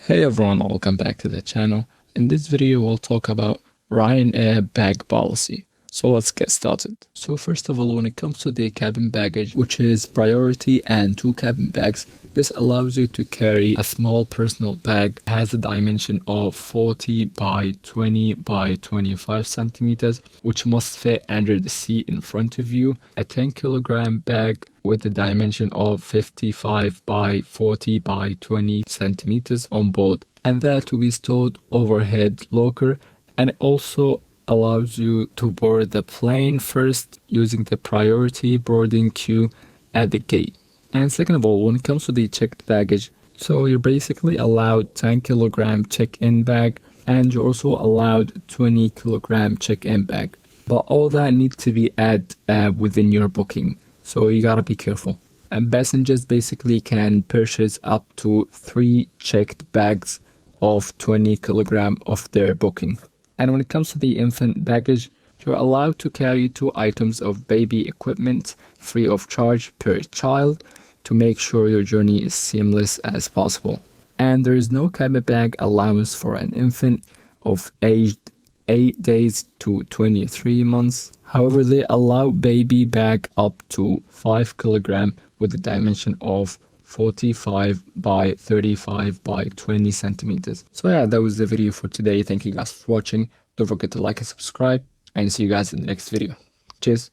Hey everyone, welcome back to the channel. In this video, we'll talk about Ryanair Bag Policy. So let's get started. So first of all, when it comes to the cabin baggage, which is priority and two cabin bags, this allows you to carry a small personal bag, has a dimension of 40 by 20 by 25 centimeters, which must fit under the seat in front of you, a 10-kilogram bag with a dimension of 55 by 40 by 20 centimeters on board, and that to be stored overhead locker, and it also allows you to board the plane first using the priority boarding queue at the gate. And second of all, when it comes to the checked baggage, so you're basically allowed 10-kilogram check-in bag, and you're also allowed 20-kilogram check-in bag. But all that needs to be added within your booking, so you gotta be careful. And passengers basically can purchase up to 3 checked bags of 20 kilogram of their booking. And when it comes to the infant baggage, you're allowed to carry 2 items of baby equipment free of charge per child to make sure your journey is seamless as possible. And there is no cabin bag allowance for an infant of aged 8 days to 23 months. However, they allow baby bag up to 5 kilogram with a dimension of 45 by 35 by 20 centimeters. So yeah, that was the video for today. Thank you guys for watching. Don't forget to like and subscribe, and see you guys in the next video. Cheers.